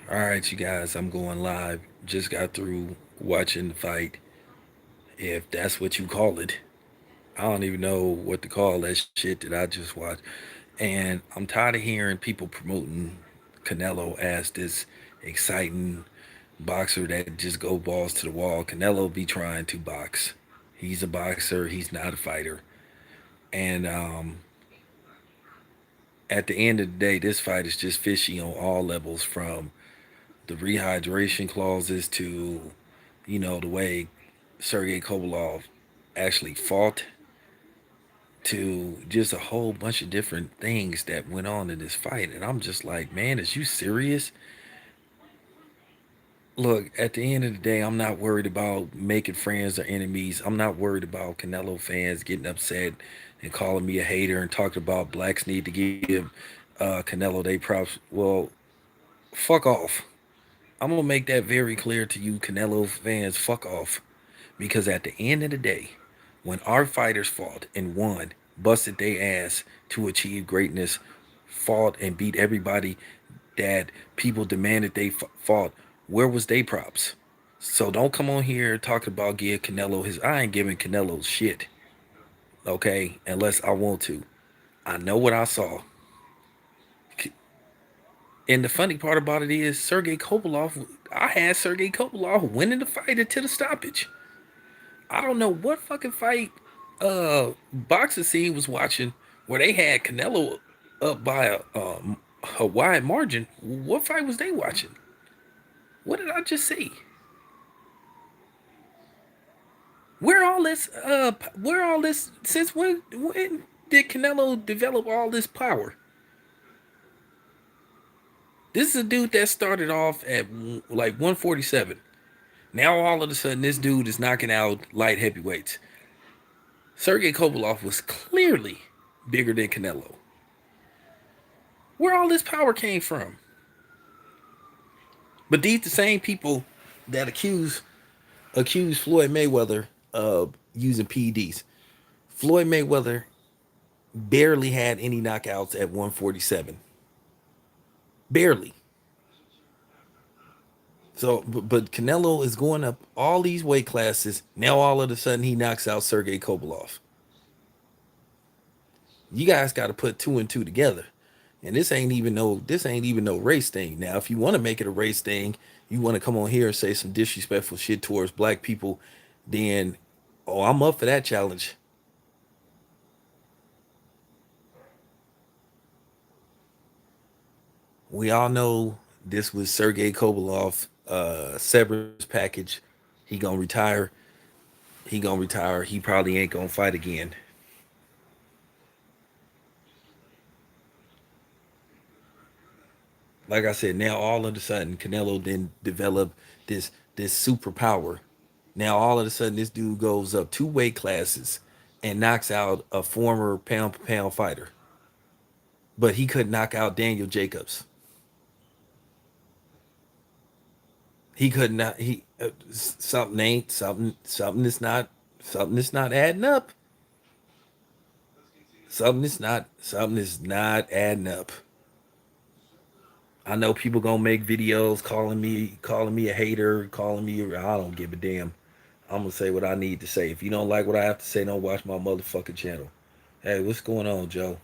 All right, you guys, I'm going live. Just got through watching the fight, if that's what you call it. I don't even know what to call that shit that I just watched. And I'm tired of hearing people promoting Canelo as this exciting boxer that just go balls to the wall. Canelo be trying to box. He's a boxer, he's not a fighter. And at the end of the day, this fight is just fishy on all levels, from the rehydration clauses to, the way Sergey Kovalev actually fought, to just a whole bunch of different things that went on in this fight. And I'm just like, man, is you serious? Look, at the end of the day, I'm not worried about making friends or enemies. I'm not worried about Canelo fans getting upset and calling me a hater and talking about blacks need to give Canelo they props. Well, fuck off. I'm gonna make that very clear to you, Canelo fans. Fuck off, because at the end of the day, when our fighters fought and won, busted their ass to achieve greatness, fought and beat everybody that people demanded they fought, where was they props? So don't come on here talking about give Canelo his. I ain't giving Canelo shit, okay? Unless I want to. I know what I saw. And the funny part about it is Sergey Kovalev. I had Sergey Kovalev winning the fight until the stoppage. I don't know what fucking fight boxing scene was watching where they had Canelo up by a wide margin. What fight was they watching? What did I just see? Where all this since when did Canelo develop all this power? This is a dude that started off at like 147. Now all of a sudden this dude is knocking out light heavyweights. Sergey Kovalev was clearly bigger than Canelo. Where all this power came from? But these the same people that accuse Floyd Mayweather of using PEDs. Floyd Mayweather barely had any knockouts at 147. Barely. So, but Canelo is going up all these weight classes. Now all of a sudden he knocks out Sergey Kovalev. You guys got to put two and two together. And this ain't even no race thing. Now, if you want to make it a race thing, you want to come on here and say some disrespectful shit towards black people, then I'm up for that challenge. We all know this was Sergey Kovalev severance package. He gonna retire. He gonna retire. He probably ain't gonna fight again. Like I said, now all of a sudden Canelo then develop this superpower. Now all of a sudden this dude goes up two weight classes and knocks out a former pound for pound fighter. But he could knock out Daniel Jacobs. He could not. Something ain't something is not adding up. Something is not adding up. I know people gonna make videos calling me a hater, calling me. I don't give a damn. I'm gonna say what I need to say. If you don't like what I have to say, don't watch my motherfucking channel. Hey, what's going on, Joe?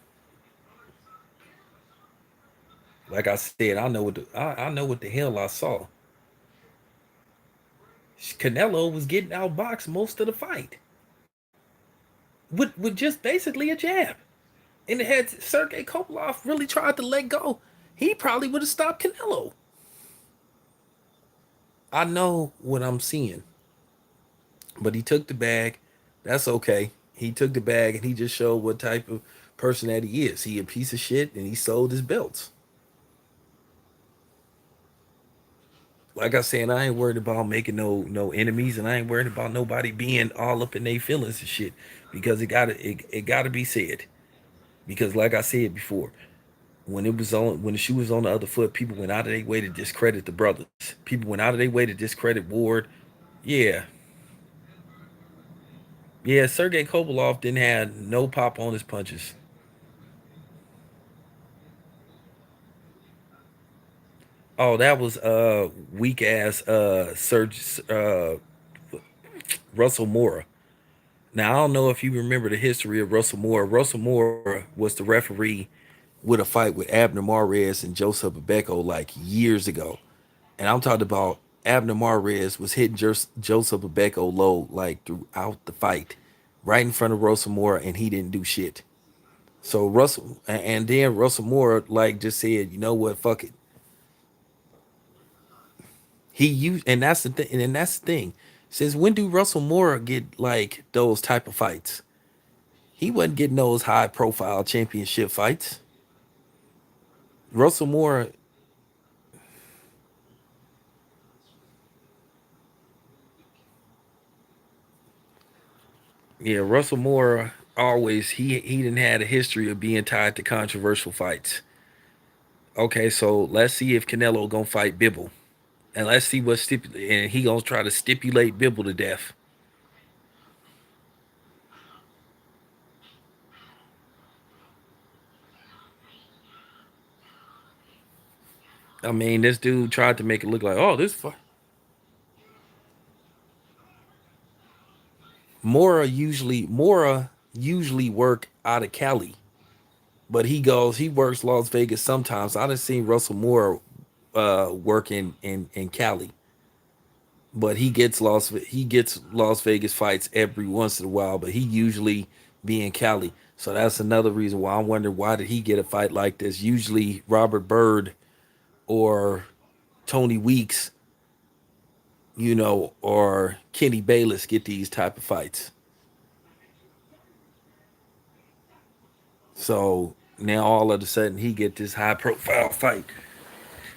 Like I said, I know what the hell I saw. Canelo was getting outboxed most of the fight with just basically a jab. And it had Sergey Kovalev really tried to let go, he probably would have stopped Canelo. I know what I'm seeing, but he took the bag. That's okay. He took the bag and he just showed what type of person that he is. He a piece of shit and he sold his belts. Like I said, I ain't worried about making no enemies, and I ain't worried about nobody being all up in their feelings and shit, because it gotta be said. Because like I said before, when the shoe was on the other foot, people went out of their way to discredit the brothers. People went out of their way to discredit Ward. Yeah, yeah. Sergey Kovalev didn't have no pop on his punches. Oh, that was weak ass Serge Russell Moore. Now I don't know if you remember the history of Russell Moore. Russell Moore was the referee with a fight with Abner Mares and Joseph Abeko like years ago. And I'm talking about Abner Mares was hitting Joseph Abeko low like throughout the fight, right in front of Russell Moore, and he didn't do shit. So and then Russell Moore like just said, you know what, fuck it. He used, and that's the thing, and that's the thing. Since when do Russell Moore get like those type of fights? He wasn't getting those high profile championship fights. Russell Moore, yeah, Russell Moore always he didn't had a history of being tied to controversial fights. Okay, so let's see if Canelo gonna fight Bibble, and let's see what and he gonna try to stipulate Bibble to death. I mean, this dude tried to make it look like, oh, Mora usually work out of Cali, but he works Las Vegas sometimes. I done seen Russell Moore work in Cali, but he gets Las Vegas fights every once in a while, but he usually be in Cali. So that's another reason why I wonder why did he get a fight like this? Usually Robert Byrd or Tony Weeks, or Kenny Bayless get these type of fights. So now all of a sudden he get this high profile fight.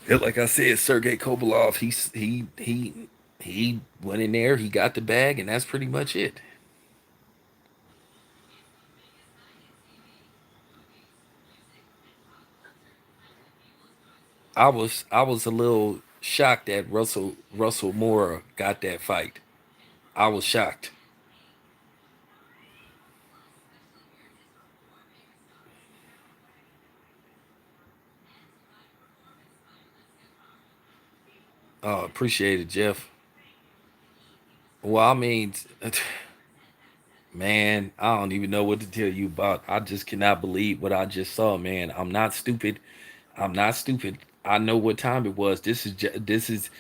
And like I said, Sergey Kovalev, he went in there, he got the bag, and that's pretty much it. I was a little shocked that Russell Moore got that fight. I was shocked. Appreciate it, Jeff. Well, I mean, man, I don't even know what to tell you about. I just cannot believe what I just saw, man. I'm not stupid. I'm not stupid. I know what time it was. This is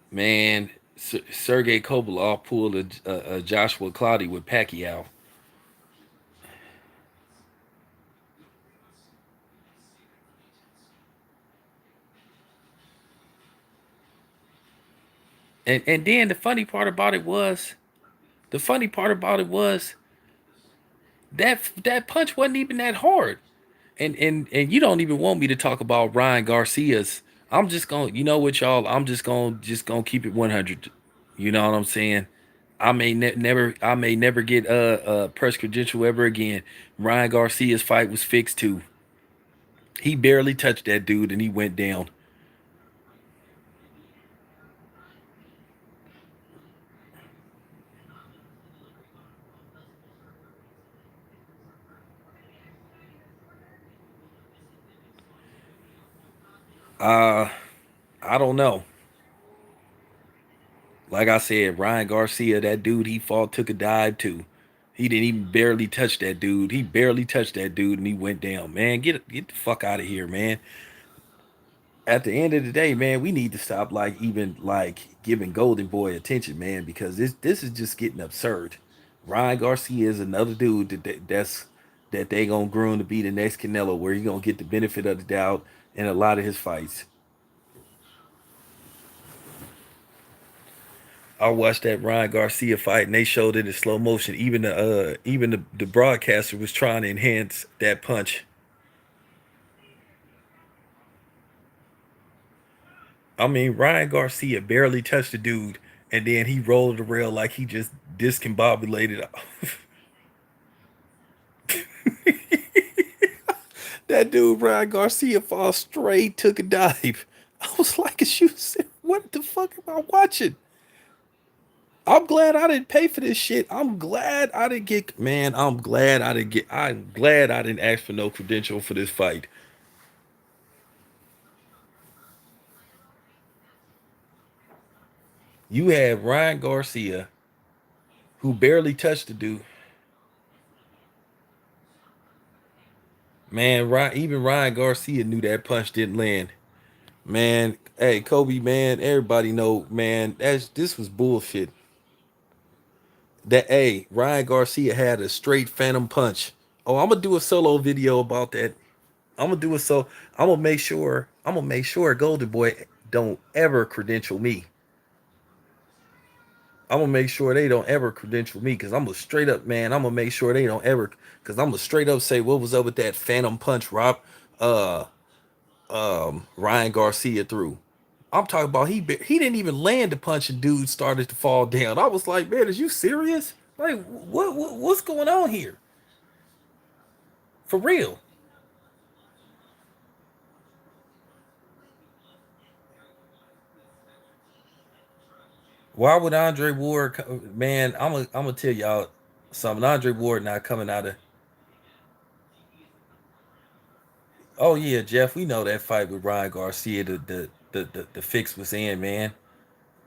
man. Sergey Kovalev pulled a Joshua Clottey with Pacquiao, and then the funny part about it was that punch wasn't even that hard. And you don't even want me to talk about Ryan Garcia's. I'm just gonna, you know what, y'all? I'm just gonna keep it 100. You know what I'm saying? I may never get a press credential ever again. Ryan Garcia's fight was fixed too. He barely touched that dude and he went down. Uh, I don't know. Like I said, Ryan Garcia, that dude he fought took a dive too. He didn't even barely touch that dude. He barely touched that dude and he went down. Man, get the fuck out of here, man. At the end of the day, man, we need to stop like even like giving Golden Boy attention, man, because this is just getting absurd. Ryan Garcia is another dude that they gonna groom to be the next Canelo, where he gonna get the benefit of the doubt in a lot of his fights. I watched that Ryan Garcia fight, and they showed it in slow motion. Even the broadcaster was trying to enhance that punch. I mean, Ryan Garcia barely touched the dude, and then he rolled the rail like he just discombobulated. That dude, Ryan Garcia, fall straight, took a dive. I was like, what the fuck am I watching? I'm glad I didn't pay for this shit. I'm glad I didn't get, man, I'm glad I didn't ask for no credential for this fight. You had Ryan Garcia, who barely touched the dude. Man, even Ryan Garcia knew that punch didn't land. Man, hey Kobe, man, everybody know, man, this was bullshit. That Ryan Garcia had a straight phantom punch. Oh, I'm gonna do a solo video about that. I'm gonna do it so I'm gonna make sure Golden Boy don't ever credential me. I'm gonna make sure they don't ever credential me because I'm gonna straight up, man. I'm gonna make sure they don't ever because I'm gonna straight up say what was up with that phantom punch uh Ryan Garcia threw. I'm talking about he didn't even land the punch and dude started to fall down. I was like, man, is you serious? Like what's going on here? For real. Why would Andre Ward man, I'm gonna tell y'all something. Andre Ward not coming out of. Oh yeah, Jeff, we know that fight with Ryan Garcia, the fix was in, man.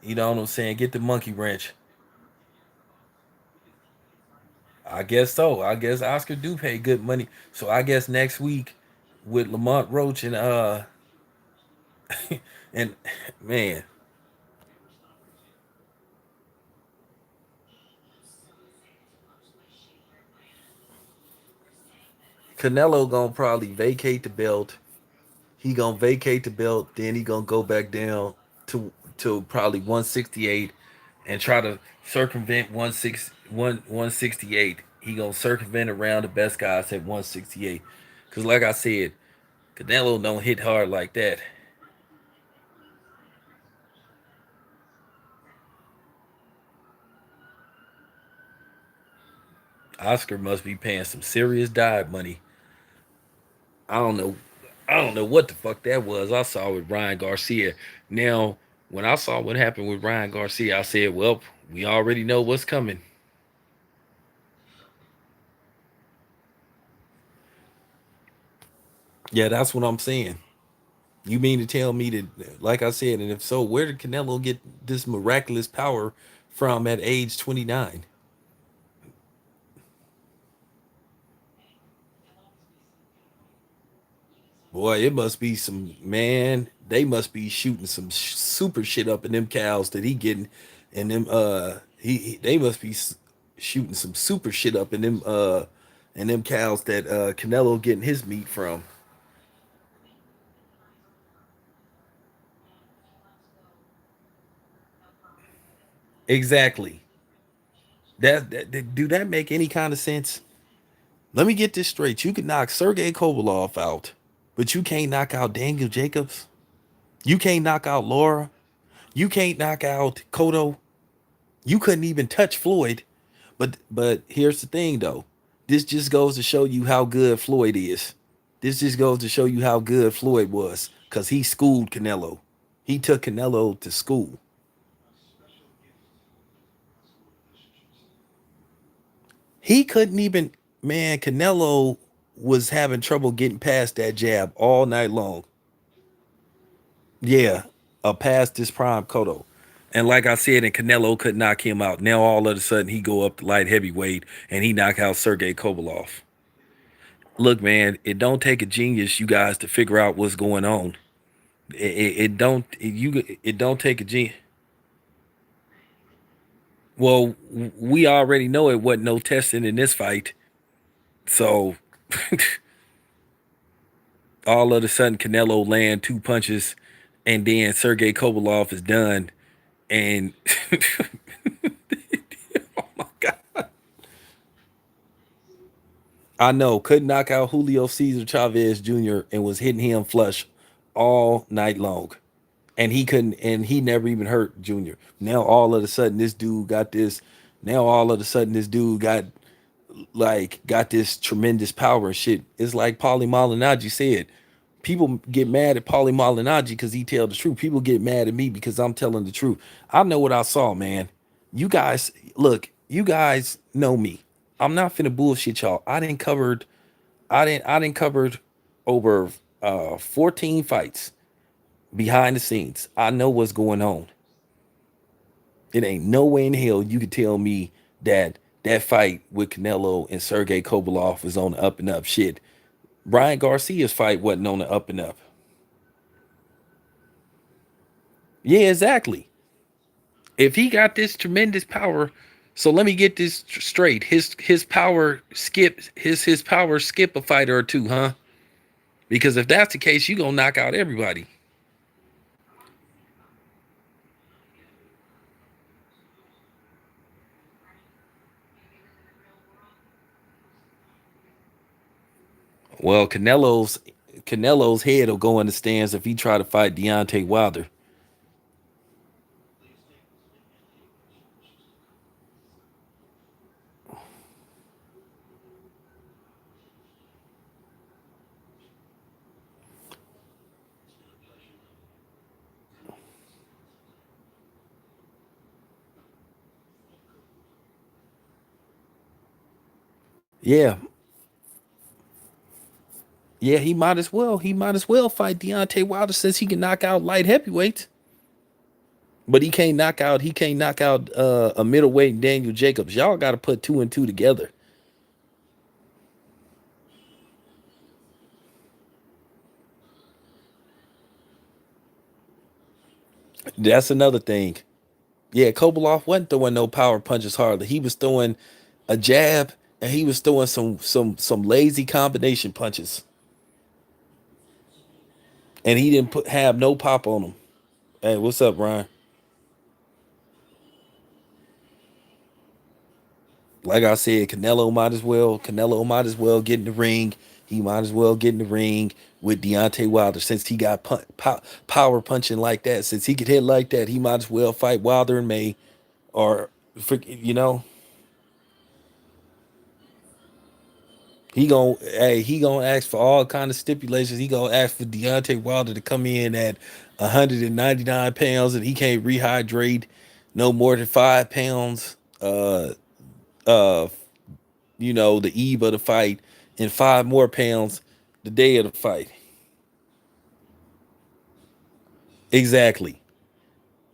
You know what I'm saying? Get the monkey wrench. I guess so. I guess Oscar do pay good money. So I guess next week with Lamont Roach and man, Canelo gonna probably vacate the belt. He gonna vacate the belt, then he gonna go back down to probably 168 and try to circumvent 168. He gonna circumvent around the best guys at 168. Cause like I said, Canelo don't hit hard like that. Oscar must be paying some serious dive money. I don't know. I don't know what the fuck that was. I saw with Ryan Garcia. Now, when I saw what happened with Ryan Garcia, I said, "Well, we already know what's coming." Yeah, that's what I'm saying. You mean to tell me that, like I said, and if so, where did Canelo get this miraculous power from at age 29? Boy, it must be some man. They must be shooting some super shit up in them cows that he getting, and them they must be shooting some super shit up in them cows that Canelo getting his meat from. Exactly. Do that make any kind of sense? Let me get this straight. You can knock Sergey Kovalev out, but you can't knock out Daniel Jacobs. You can't knock out Laura. You can't knock out Cotto. You couldn't even touch Floyd. But here's the thing though. This just goes to show you how good Floyd is. This just goes to show you how good Floyd was because he schooled Canelo. He took Canelo to school. He couldn't even, man, Canelo was having trouble getting past that jab all night long. Yeah, past his prime Cotto. And like I said, and Canelo could knock him out. Now all of a sudden he go up to light heavyweight and he knock out Sergey Kovalev. Look, man, it don't take a genius, you guys, to figure out what's going on. It don't take a genius. Well, we already know it wasn't no testing in this fight. So all of a sudden Canelo land two punches and then Sergey Kovalev is done and oh my god. I know, couldn't knock out Julio Cesar Chavez Jr. and was hitting him flush all night long. And he couldn't, and he never even hurt Junior. Now all of a sudden this dude got this. Now all of a sudden this dude got this tremendous power and shit. It's like Paulie Malignaggi said. People get mad at Paulie Malignaggi because he tell the truth. People get mad at me because I'm telling the truth. I know what I saw, man. You guys, look, you guys know me. I'm not finna bullshit y'all. I didn't covered over 14 fights behind the scenes. I know what's going on. It ain't no way in hell you could tell me that that fight with Canelo and Sergey Kovalev is on the up and up. Shit, Brian Garcia's fight wasn't on the up and up. Yeah, exactly. If he got this tremendous power, so let me get this straight. His power skip a fighter or two, huh? Because if that's the case, you gonna knock out everybody. Well, Canelo's head will go in the stands if he try to fight Deontay Wilder. Yeah, yeah, he might as well. He might as well fight Deontay Wilder since he can knock out light heavyweights. But he can't knock out. He can't knock out a middleweight Daniel Jacobs. Y'all got to put two and two together. That's another thing. Yeah, Kobalov wasn't throwing no power punches hardly. He was throwing a jab and he was throwing some lazy combination punches. And he didn't have no pop on him. Hey, what's up, Ryan? Like I said, Canelo might as well get in the ring. He might as well get in the ring with Deontay Wilder since he got power punching like that. Since he could hit like that, he might as well fight Wilder in May, or you know, he gonna ask for all kind of stipulations. He gonna ask for Deontay Wilder to come in at 199 pounds and he can't rehydrate no more than 5 pounds. Uh, the eve of the fight, and 5 more pounds the day of the fight. Exactly.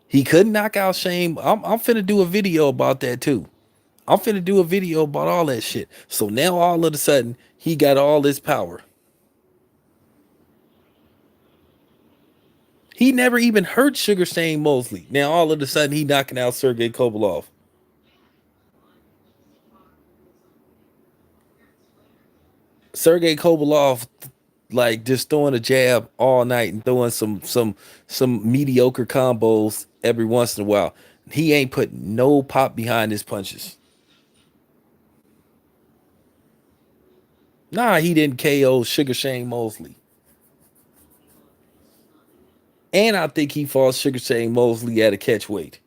He couldn't knock out Shane. I'm finna do a video about that too. I'm finna do a video about all that shit. So now all of a sudden he got all this power. He never even hurt Sugar Shane Mosley. Now all of a sudden he knocking out Sergey Kovalev. Sergey Kovalev like just throwing a jab all night and throwing some mediocre combos every once in a while. He ain't put no pop behind his punches. Nah, he didn't KO Sugar Shane Mosley. And I think he fought Sugar Shane Mosley at a catch weight.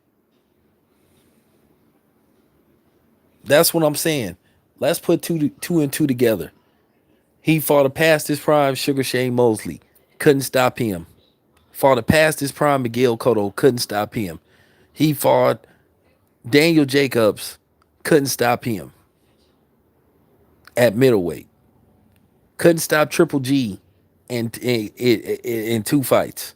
That's what I'm saying. Let's put two and two together. He fought a past his prime Sugar Shane Mosley. Couldn't stop him. Fought a past his prime Miguel Cotto. Couldn't stop him. He fought Daniel Jacobs. Couldn't stop him at middleweight. Couldn't stop Triple G in two fights.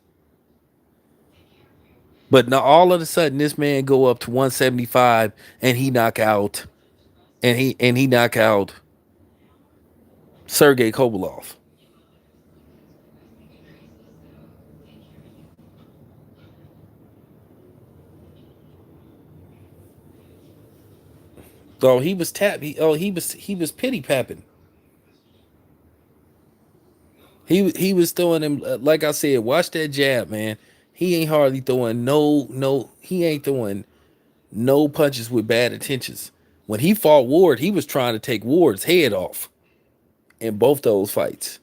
But now all of a sudden this man go up to 175 and he knock out Sergey Kovalov. So he was tap. He was pity papping. He was throwing him like I said. Watch that jab, man. He ain't hardly throwing no. He ain't throwing no punches with bad intentions. When he fought Ward, he was trying to take Ward's head off in both those fights.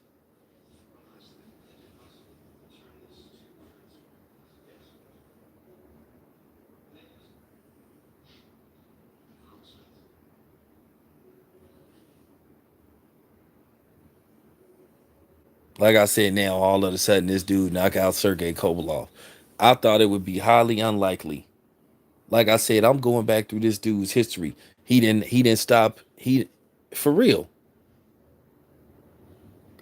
Like I said, now all of a sudden this dude knock out Sergey Kovalov. I thought it would be highly unlikely. Like I said, I'm going back through this dude's history. He didn't stop. He for real.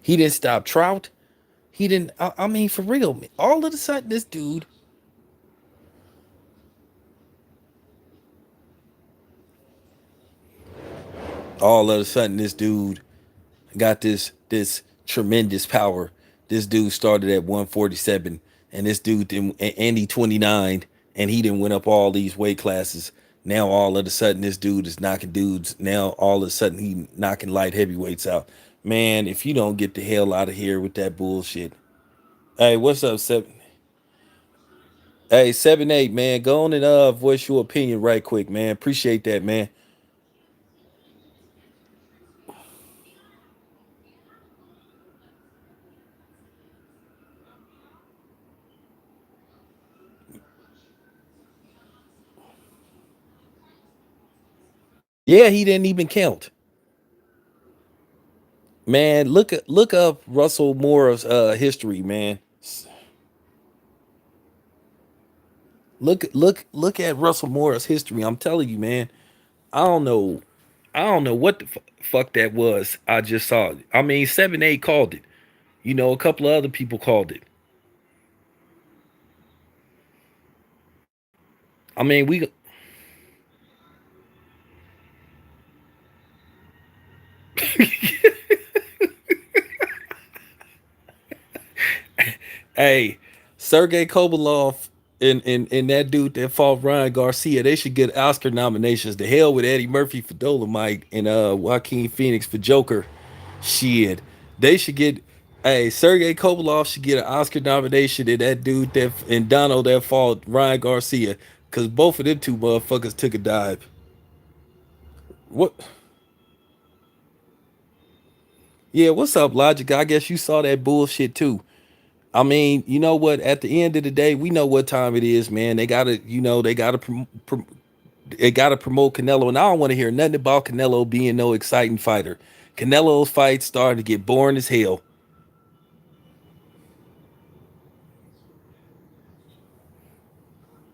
He didn't stop Trout. He didn't. I mean, for real. All of a sudden, this dude. All of a sudden, this dude got this tremendous power. This dude started at 147, and this dude didn't, and he 29, and he didn't went up all these weight classes. Now all of a sudden, this dude is knocking dudes. Now all of a sudden, he knocking light heavyweights out. Man, if you don't get the hell out of here with that bullshit. Hey, what's up, seven? Hey, 7-8, man. Go on and voice your opinion right quick, man. Appreciate that, man. Yeah, he didn't even count. Man, look up Russell Moore's history, man. Look at Russell Moore's history. I'm telling you, man. I don't know. I don't know what the fuck that was. I just saw it. I mean, 7-8 called it. You know, a couple of other people called it. I mean, we. Hey, Sergey Kovalev and that dude that fought Ryan Garcia, they should get Oscar nominations. The hell with Eddie Murphy for Dolomite and Joaquin Phoenix for Joker. Shit, they should get. Hey, Sergey Kovalev should get an Oscar nomination, and that dude that and Donald that fought Ryan Garcia, because both of them two motherfuckers took a dive. What? Yeah, what's up, Logic? I guess you saw that bullshit too. I mean, you know what? At the end of the day, we know what time it is, man. They gotta, they gotta promote Canelo, and I don't want to hear nothing about Canelo being no exciting fighter. Canelo's fights starting to get boring as hell.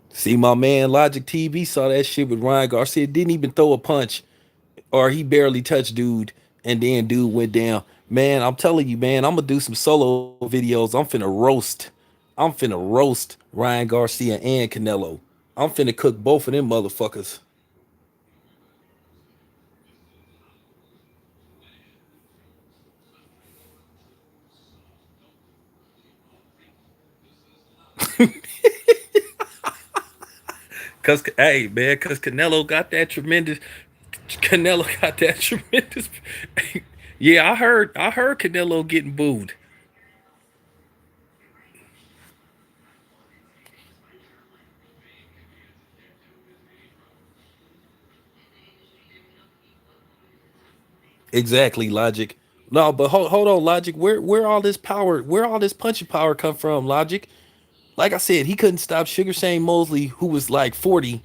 See, my man Logic TV saw that shit with Ryan Garcia. Didn't even throw a punch, or he barely touched dude, and then dude went down. Man, I'm telling you, man, I'm gonna do some solo videos. I'm finna roast. I'm finna roast Ryan Garcia and Canelo. I'm finna cook both of them motherfuckers. Cause hey man, cause Canelo got that tremendous. Canelo got that tremendous. Yeah, I heard Canelo getting booed. Exactly, Logic. No, but hold on, Logic. Where all this power? Where all this punching power come from, Logic? Like I said, he couldn't stop Sugar Shane Mosley, who was like 40.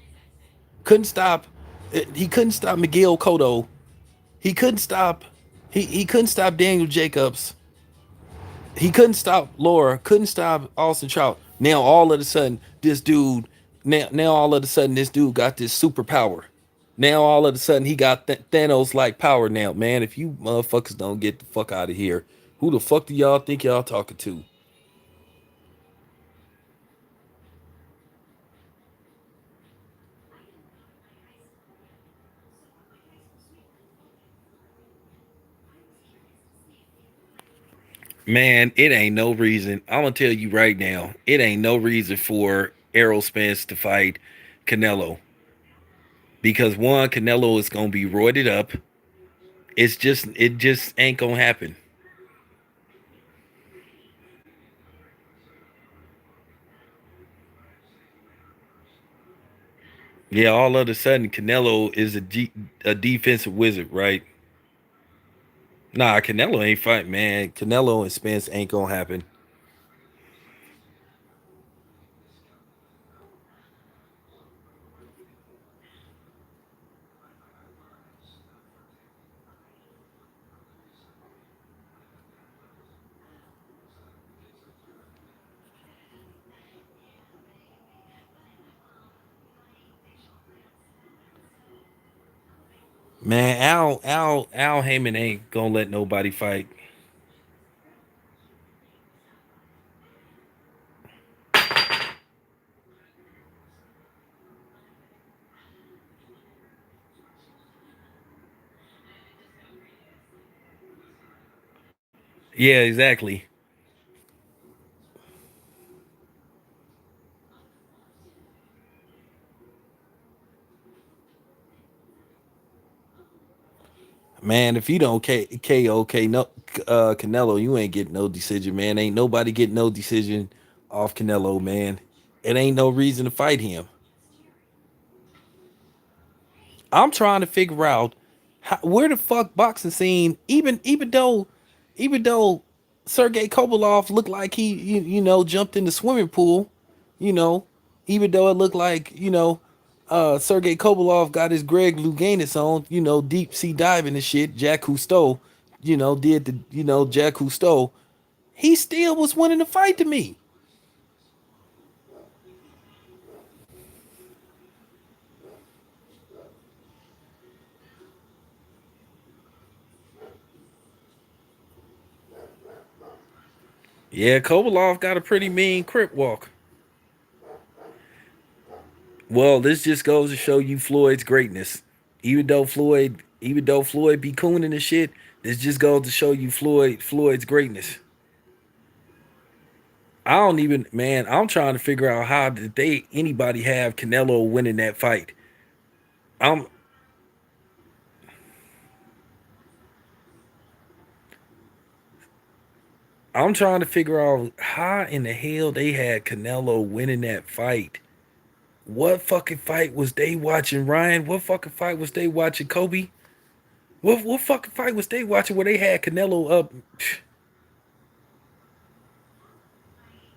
Couldn't stop. He couldn't stop Miguel Cotto. He couldn't stop. He couldn't stop Daniel Jacobs. He couldn't stop Laura. Couldn't stop Austin Trout. Now all of a sudden, this dude. Now all of a sudden, this dude got this superpower. Now all of a sudden, he got Thanos like power. Now, man, if you motherfuckers don't get the fuck out of here, who the fuck do y'all think y'all talking to? Man, it ain't no reason. I'm gonna tell you right now, it ain't no reason for Errol Spence to fight Canelo because one, Canelo is gonna be roided up. It just ain't gonna happen. Yeah, all of a sudden Canelo is a defensive wizard, right? Nah, Canelo ain't fight, man. Canelo and Spence ain't gonna happen. Man, Al Heyman ain't gonna let nobody fight. Yeah, exactly. Man, if you don't KO no, Canelo, you ain't getting no decision, man. Ain't nobody getting no decision off Canelo, man. It ain't no reason to fight him. I'm trying to figure out where the fuck boxing scene, even though Sergey Kovalov looked like he jumped in the swimming pool, you know, even though it looked like Sergey Kovalov got his Greg Louganis on, deep sea diving and shit. Jack Cousteau, did the Jack Cousteau. He still was winning the fight to me. Yeah, Kovalov got a pretty mean crip walk. Well, this just goes to show you Floyd's greatness. Even though Floyd be cooning and shit, this just goes to show you Floyd's greatness. I don't even man, I'm trying to figure out how did they anybody have Canelo winning that fight. I'm I'm trying to figure out how in the hell they had Canelo winning that fight. What fucking fight was they watching, Ryan? What fucking fight was they watching, Kobe? What fucking fight was they watching where they had Canelo up?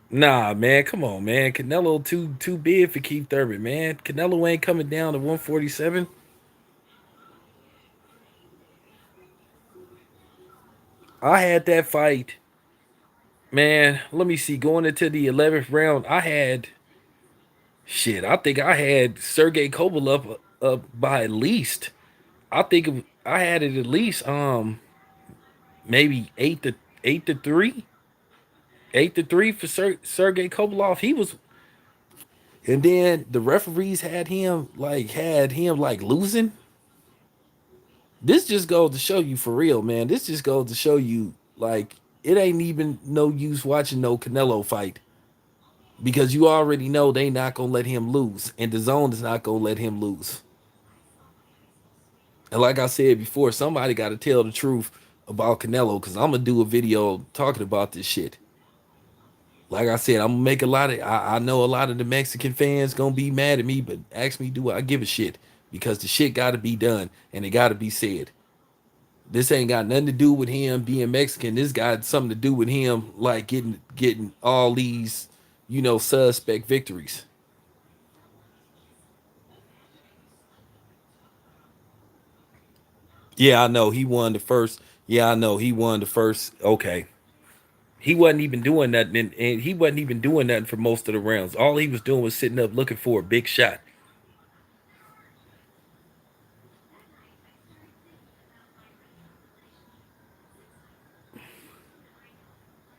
Nah, man, come on, man. Canelo too big for Keith Thurman, man. Canelo ain't coming down to 147. I had that fight, man. Let me see. Going into the 11th round, I had shit. I think I had Sergey Kovalev up by at least. I had it at least maybe 8-3, 8-3 for Sergey Kovalev. He was, and then the referees had him like losing. This just goes to show you for real, man. This just goes to show you like it ain't even no use watching no Canelo fight because you already know they not gonna let him lose, and the zone is not gonna let him lose. And like I said before, somebody got to tell the truth about Canelo because I'm gonna do a video talking about this shit. Like I said, I'm gonna make a lot of. I know a lot of the Mexican fans gonna be mad at me, but ask me, do I give a shit? Because the shit got to be done and it got to be said. This ain't got nothing to do with him being Mexican. This got something to do with him like getting all these, suspect victories. Yeah, I know he won the first. Yeah, I know he won the first. Okay, he wasn't even doing nothing, and he wasn't even doing nothing for most of the rounds. All he was doing was sitting up looking for a big shot.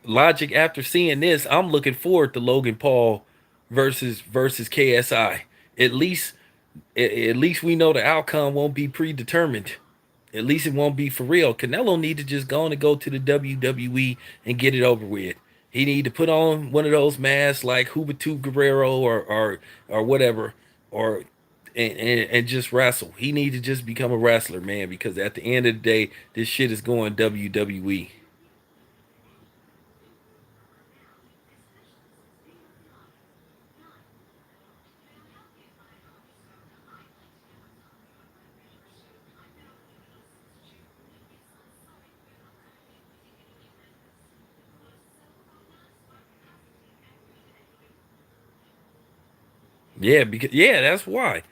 Logic. After seeing this, I'm looking forward to Logan Paul versus KSI. At least, at least we know the outcome won't be predetermined. At least it won't be for real. Canelo need to just go on and go to the WWE and get it over with. He need to put on one of those masks like Hubert Guerrero or whatever, or and just wrestle. He need to just become a wrestler, man. Because at the end of the day, this shit is going WWE. Yeah, because yeah, that's why.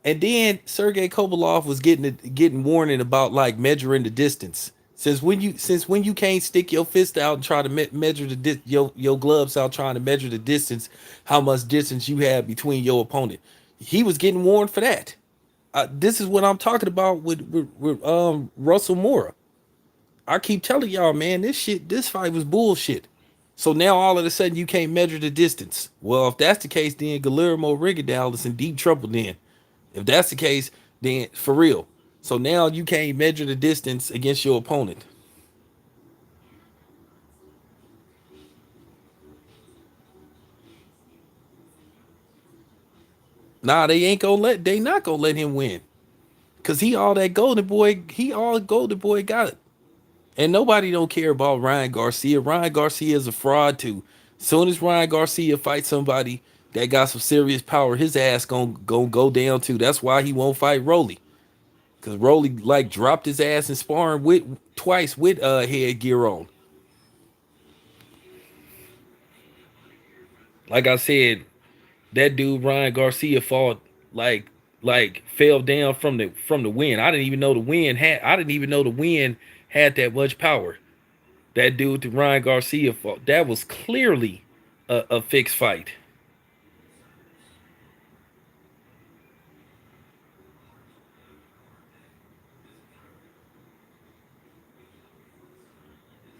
And then Sergey Kovalov was getting warning about like measuring the distance. Since when you can't stick your fist out and try to measure your gloves out trying to measure the distance, how much distance you have between your opponent. He was getting warned for that. This is what I'm talking about with Russell Mora. I keep telling y'all, man, this fight was bullshit. So now all of a sudden you can't measure the distance. Well, if that's the case, then Guillermo Rigondeaux is in deep trouble. Then, if that's the case, then for real. So now you can't measure the distance against your opponent. Nah, they not gonna let him win. Cause he all that golden boy, he all golden boy got. And nobody don't care about Ryan Garcia. Ryan Garcia is a fraud too. Soon as Ryan Garcia fights somebody that got some serious power, his ass gonna go down too. That's why he won't fight Rolly. Cause Rolly like dropped his ass in sparring with twice with headgear on. Like I said, that dude Ryan Garcia fought like fell down from the wind. I didn't even know the wind had that much power. That dude to Ryan Garcia fought, that was clearly a fixed fight.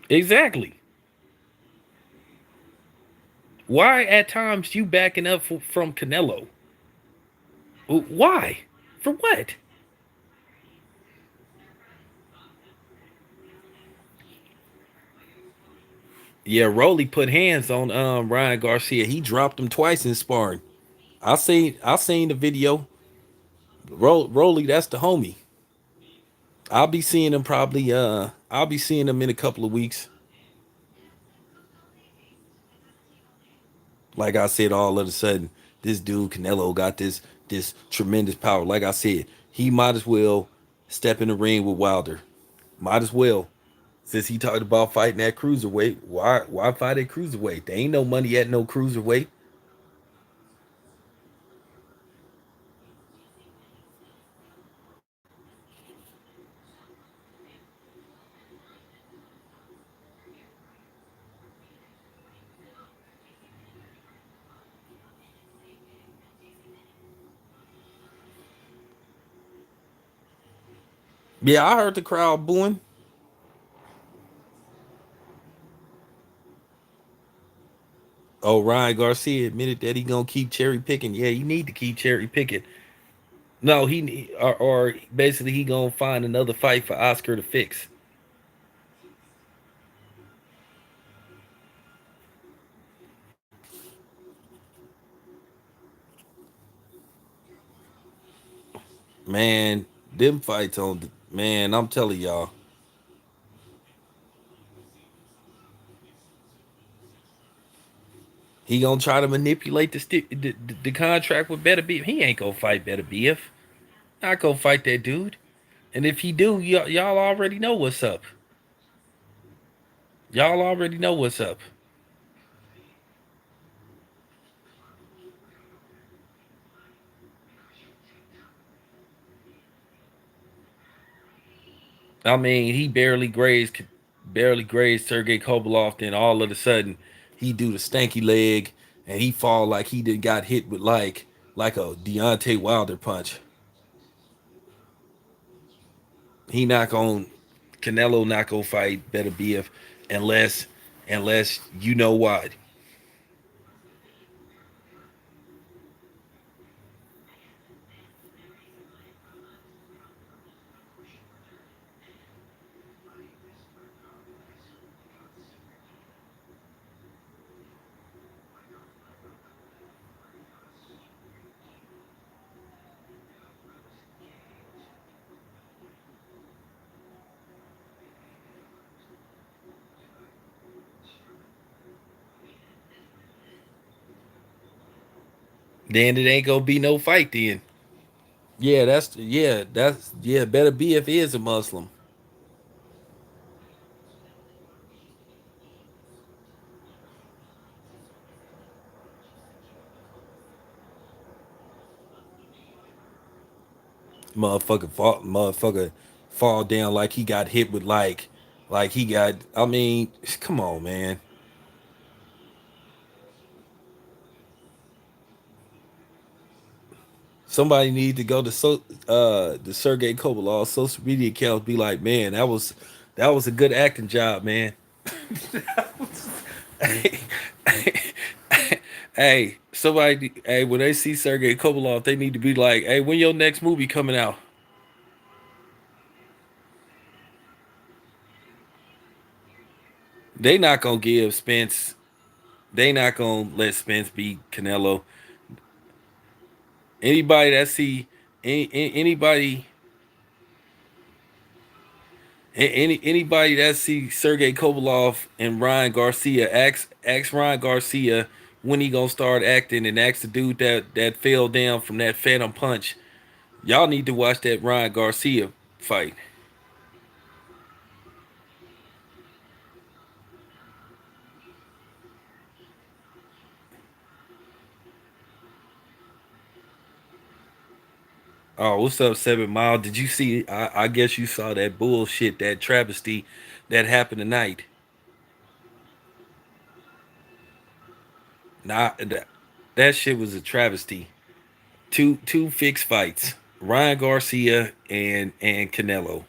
Exactly. Why at times you backing up from Canelo? Why? For what? Yeah, Rolly put hands on Ryan Garcia. He dropped him twice in sparring. I seen the video. Rolly, that's the homie. I'll be seeing him in a couple of weeks. Like I said, all of a sudden, this dude Canelo got this tremendous power. Like I said, he might as well step in the ring with Wilder. Might as well. Since he talked about fighting at cruiserweight, why fight at cruiserweight? There ain't no money at no cruiserweight. Yeah, I heard the crowd booing. Oh, Ryan Garcia admitted that he gonna keep cherry picking. Yeah, you need to keep cherry picking. No, or basically he gonna find another fight for Oscar to fix. Man, them fights man. I'm telling y'all, he gonna try to manipulate the contract with Better Beef. He ain't gonna fight Better Beef. Not gonna fight that dude. And if he do, y'all already know what's up. Y'all already know what's up. I mean, he barely grazed Sergey Kovalev. Then all of a sudden, he do the stanky leg, and he fall like he did got hit with like a Deontay Wilder punch. He not going Canelo not gonna fight Better BF unless you know what. Then it ain't gonna be no fight then. Yeah, Better BF is a Muslim. Motherfucker fall down like he got hit with like he got. I mean, come on, man. Somebody need to go to the Sergey Kovalov social media accounts. Be like, man, that was a good acting job, man. hey, hey, somebody, hey, when they see Sergey Kovalov, they need to be like, hey, when your next movie coming out? They not gonna give Spence. They not gonna let Spence beat Canelo. Anybody that see anybody anybody that see Sergey Kovalev and Ryan Garcia, ask Ryan Garcia when he gonna start acting, and ask the dude that fell down from that phantom punch. Y'all need to watch that Ryan Garcia fight. Oh, what's up, 7 Mile? Did you see? I guess you saw that bullshit, that travesty that happened tonight. Nah, that shit was a travesty. Two fixed fights. Ryan Garcia and Canelo.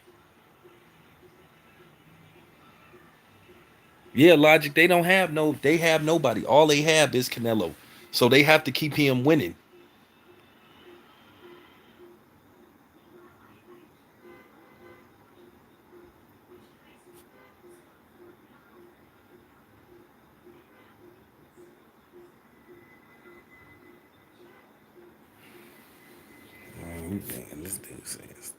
Yeah, Logic. They don't have no. They have nobody. All they have is Canelo. So they have to keep him winning. Man, this dude says.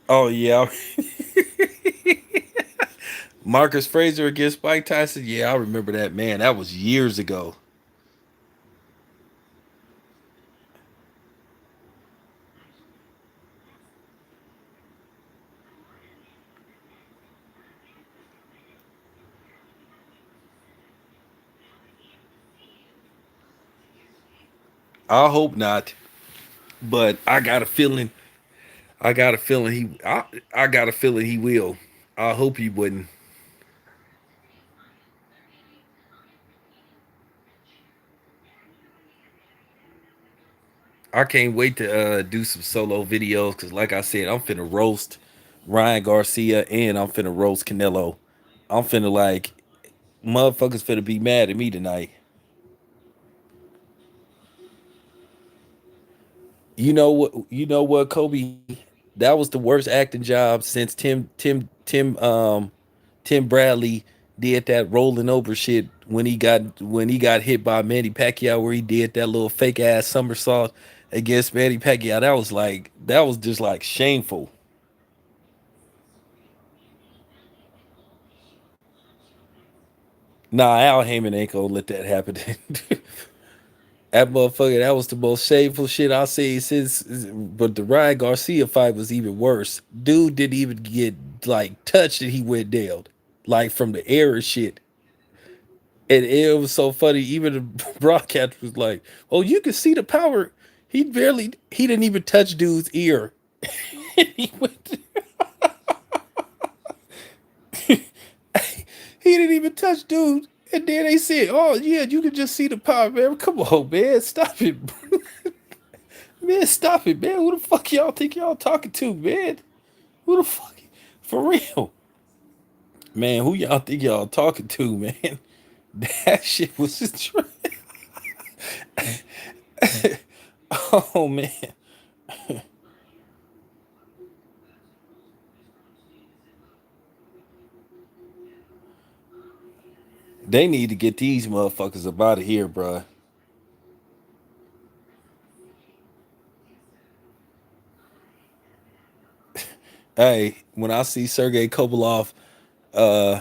Oh yeah, Marcus Frazier against Mike Tyson. Yeah, I remember that, man. That was years ago. I hope not, but I got a feeling. I got a feeling he. I got a feeling he will. I hope he wouldn't. I can't wait to do some solo videos because, like I said, I'm finna roast Ryan Garcia and I'm finna roast Canelo. I'm finna like motherfuckers finna be mad at me tonight. You know what? You know what, Kobe? That was the worst acting job since Tim Bradley did that rolling over shit when he got hit by Manny Pacquiao, where he did that little fake ass somersault against Manny Pacquiao. That was just like shameful. Nah, Al Heyman ain't gonna let that happen. That motherfucker, that was the most shameful shit I've seen since. But the Ryan Garcia fight was even worse. Dude didn't even get like touched and he went down, like from the air and shit. And it was so funny. Even the broadcast was like, "Oh, you can see the power." He didn't even touch dude's ear. he went, he didn't even touch dude. And then they said, "Oh yeah, you can just see the power, man. Come on, man, stop it, man, stop it, man. Who the fuck y'all think y'all talking to, man? Who the fuck, for real, man? Who y'all think y'all talking to, man? That shit was just, oh man, they need to get these motherfuckers up out of here, bruh. Hey, when I see Sergey Kovalev, uh,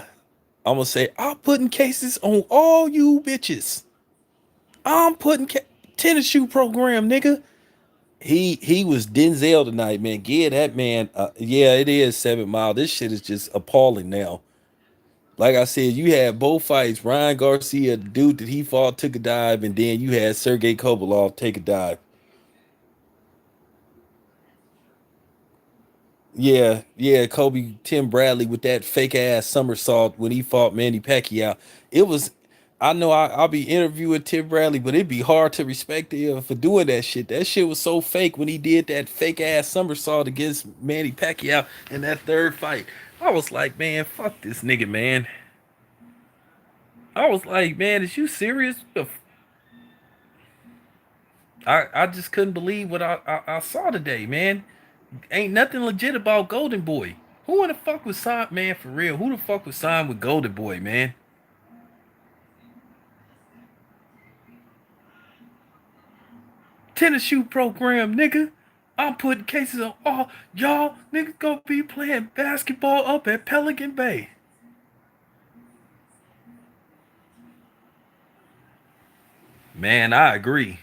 I'm gonna say I'm putting cases on all you bitches. I'm putting tennis shoe program, nigga. He was Denzel tonight, man. Yeah, that man. Yeah, it is 7 Mile. This shit is just appalling now. Like I said, you had both fights. Ryan Garcia, the dude that he fought, took a dive, and then you had Sergey Kovalev take a dive. Yeah, yeah, Kobe Tim Bradley with that fake ass somersault when he fought Manny Pacquiao. It was, I know I'll be interviewing Tim Bradley, but it'd be hard to respect him for doing that shit. That shit was so fake when he did that fake ass somersault against Manny Pacquiao in that third fight. I was like, man, fuck this nigga, man. I was like, man, is you serious? I just couldn't believe what I saw today, man. Ain't nothing legit about Golden Boy. Who in the fuck was signed, man? For real, who the fuck was signed with Golden Boy, man? Tennis shoe program, nigga. I'm putting cases on all y'all niggas gonna be playing basketball up at Pelican Bay. Man, I agree.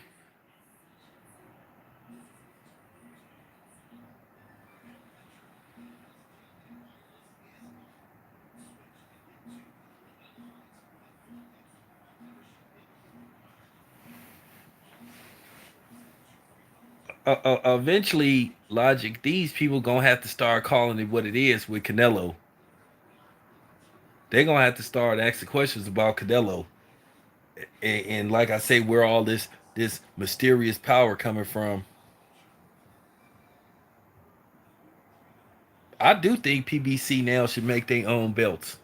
Eventually, Logic, these people gonna have to start calling it what it is with Canelo. They're gonna have to start asking questions about Canelo, and like I say, where all this mysterious power coming from. I do think PBC now should make their own belts.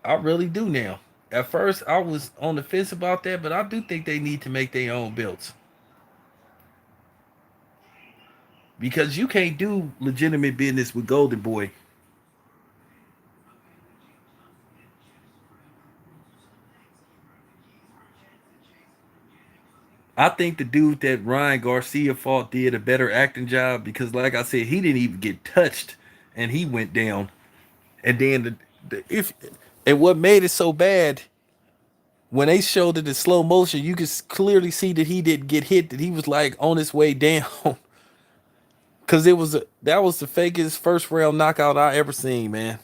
I really do now. At first, I was on the fence about that, but I do think they need to make their own belts because you can't do legitimate business with Golden Boy. I think the dude that Ryan Garcia fought did a better acting job because, like I said, he didn't even get touched, and he went down. And then the if and what made it so bad when they showed it in slow motion, you could clearly see that he didn't get hit. That he was like on his way down, because that was the fakest first round knockout I ever seen, man.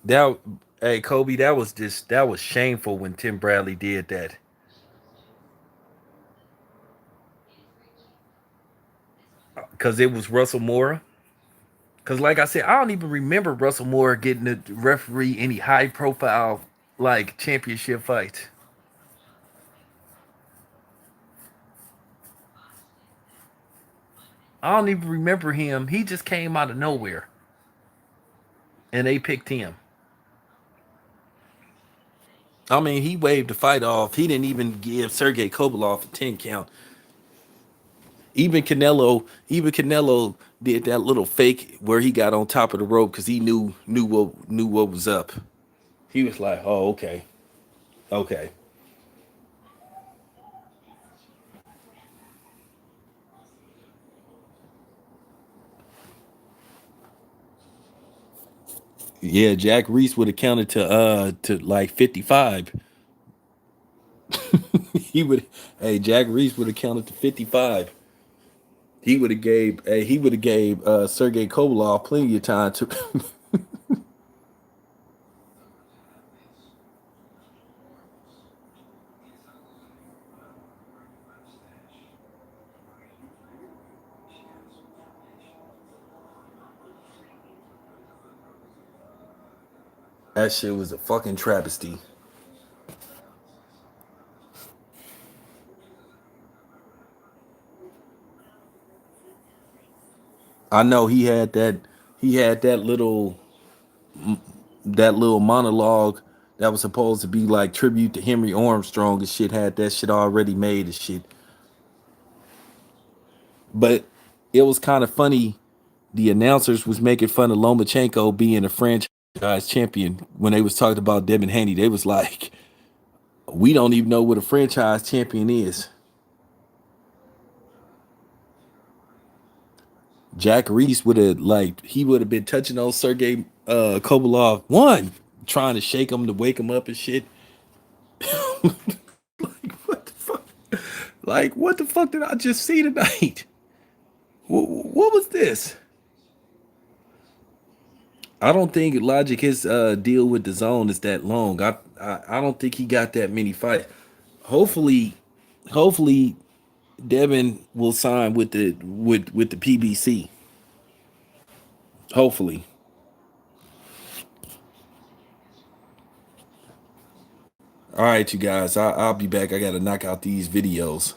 That Hey Kobe, that was shameful when Tim Bradley did that because it was Russell Moore. Because, like I said, I don't even remember Russell Moore getting to referee any high profile, like, championship fights. I don't even remember him. He just came out of nowhere and they picked him. I mean, he waved the fight off. He didn't even give Sergey Kovalev a 10 count. Even Canelo did that little fake where he got on top of the rope because he knew what was up. He was like, "Oh, okay, okay." Yeah, Jack Reese would have counted to like 55. He would Hey, Jack Reese would have counted to 55. He would have gave Sergey Kovalev plenty of time to That shit was a fucking travesty. I know he had that little monologue that was supposed to be like tribute to Henry Armstrong and shit, had that shit already made and shit. But it was kind of funny. The announcers was making fun of Lomachenko being a franchise champion when they was talking about Devin Haney. They was like, we don't even know what a franchise champion is. Jack Reese would have he would have been touching on Sergey Kovalov one, trying to shake him to wake him up and shit. Like what the fuck? Like what the fuck did I just see tonight? What was this? I don't think Logic his deal with the zone is that long. I don't think he got that many fights. Hopefully, hopefully Devin will sign with the PBC. Hopefully. All right, you guys. I'll be back. I got to knock out these videos.